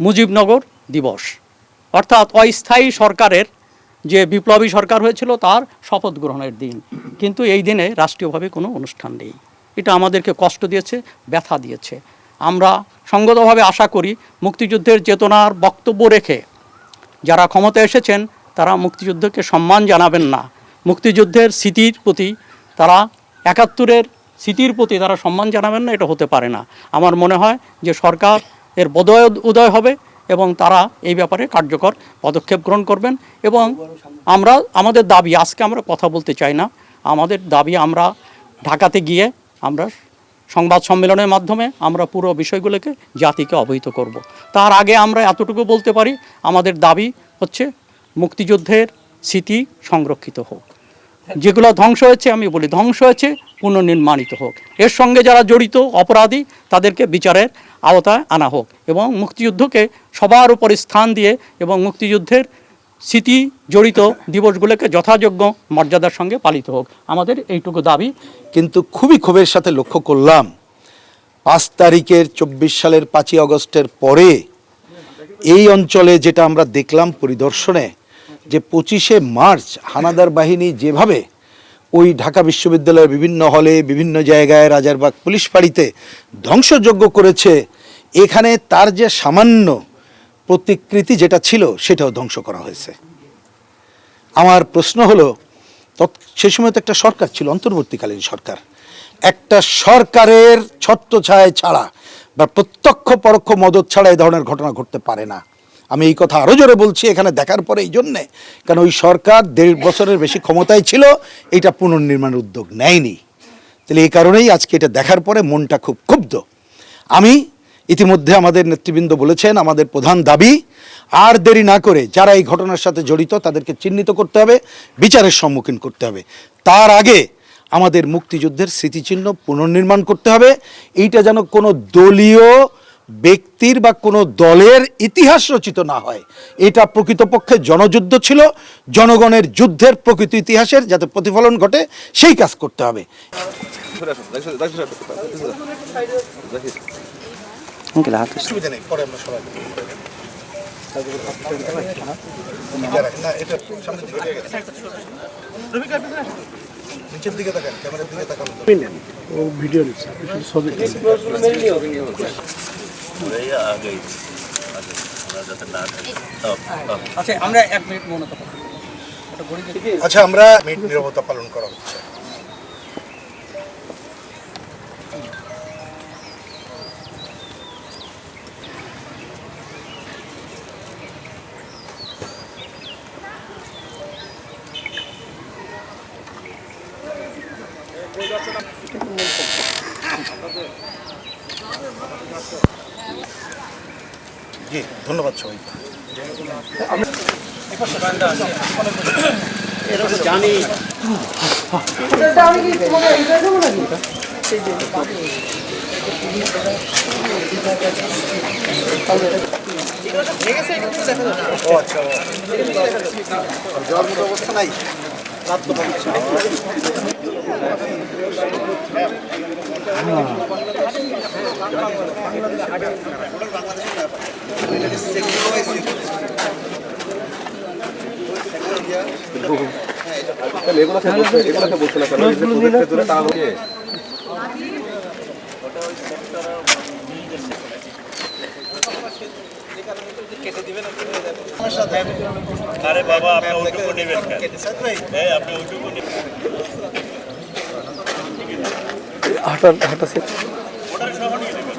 মুজিবনগর দিবস, অর্থাৎ অস্থায়ী সরকারের যে বিপ্লবী সরকার হয়েছিল তার শপথ গ্রহণের দিন। কিন্তু এই দিনে রাষ্ট্রীয়ভাবে কোনো অনুষ্ঠান নেই। এটা আমাদেরকে কষ্ট দিয়েছে, ব্যথা দিয়েছে। আমরা সঙ্গতভাবে আশা করি মুক্তিযুদ্ধের চেতনার বক্তব্য রেখে যারা ক্ষমতায় এসেছেন তারা মুক্তিযুদ্ধকে সম্মান জানাবেন না, মুক্তিযুদ্ধের স্মৃতির প্রতি তারা ৭১-এর স্মৃতির প্রতি তারা সম্মান জানাবেন না, এটা হতে পারে না। আমার মনে হয় যে সরকার এর উদয় হবে এবং তারা এই ব্যাপারে কার্যকর পদক্ষেপ গ্রহণ করবেন। এবং আমাদের দাবি, আজকে আমরা কথা বলতে চাই না, আমাদের দাবি আমরা ঢাকাতে গিয়ে আমরা সংবাদ সম্মেলনের মাধ্যমে আমরা পুরো বিষয়গুলোকে জাতিকে অবহিত করব। তার আগে আমরা এতটুকু বলতে পারি, আমাদের দাবি হচ্ছে মুক্তিযুদ্ধের স্মৃতি সংরক্ষিত হোক, যেগুলো ধ্বংস হয়েছে আমি বলি ধ্বংস হয়েছে পুনর্নির্মাণিত হোক, এর সঙ্গে যারা জড়িত অপরাধী তাদেরকে বিচারের আওতায় আনা হোক এবং মুক্তিযুদ্ধকে সবার উপরে স্থান দিয়ে এবং মুক্তিযুদ্ধের স্মৃতি জড়িত দিবসগুলোকে যথাযোগ্য মর্যাদার সঙ্গে পালিত হোক, আমাদের এইটুকু দাবি। কিন্তু খুবই ক্ষোভের সাথে লক্ষ্য করলাম 5 তারিখের 24 সালের 5ই আগস্টের পরে এই অঞ্চলে যেটা আমরা দেখলাম পরিদর্শনে, যে 25শে মার্চ হানাদার বাহিনী যেভাবে ওই ঢাকা বিশ্ববিদ্যালয়ের বিভিন্ন হলে বিভিন্ন জায়গায় রাজারবাগ পুলিশ ফাঁড়িতে ধ্বংসযজ্ঞ করেছে, এখানে তার যে সামান্য প্রতিকৃতি যেটা ছিল সেটাও ধ্বংস করা হয়েছে। আমার প্রশ্ন হলো, সে সময় তো একটা সরকার ছিল, অন্তর্বর্তীকালীন সরকার, একটা সরকারের ছত্রছায়া ছাড়া বা প্রত্যক্ষ পরোক্ষ মদত ছাড়া এই ধরনের ঘটনা ঘটতে পারে না। আমি এই কথা আরও জোরে বলছি এখানে দেখার পরে এই জন্যে, কারণ ওই সরকার 1.5 বছরের বেশি ক্ষমতায় ছিল, এটা পুনর্নির্মাণের উদ্যোগ নেয়নি। তাহলে এই কারণেই আজকে এটা দেখার পরে মনটা খুব ক্ষুব্ধ। আমি ইতিমধ্যে আমাদের নেতৃবৃন্দ বলেছেন, আমাদের প্রধান দাবি আর দেরি না করে যারা এই ঘটনার সাথে জড়িত তাদেরকে চিহ্নিত করতে হবে, বিচারের সম্মুখীন করতে হবে। তার আগে আমাদের মুক্তিযুদ্ধের স্মৃতিচিহ্ন পুনর্নির্মাণ করতে হবে। এইটা যেন কোনো দলীয় ব্যক্তির বা কোনো দলের ইতিহাস রচিত না হয়, এটা প্রকৃতপক্ষে জনযুদ্ধ ছিল, জনগণের যুদ্ধের প্রকৃত ইতিহাসের যাতে প্রতিফলন ঘটে সেই কাজ করতে হবে। নিচের দিকে তাকান, ক্যামেরার দিকে তাকান, ও ভিডিও নিচ্ছে, ছবি আচ্ছা আমরা মিনিট নীরবতা পালন করা হচ্ছে। জি ধন্যবাদ সবাইকে। জানি অবস্থা নাই আরে বাবা আপনি ওইটুকু নেবেন, আপনি ওইটুকু নেবেন। হাঁটা হাঁটা ওটার সহ নিয়ে নেবেন।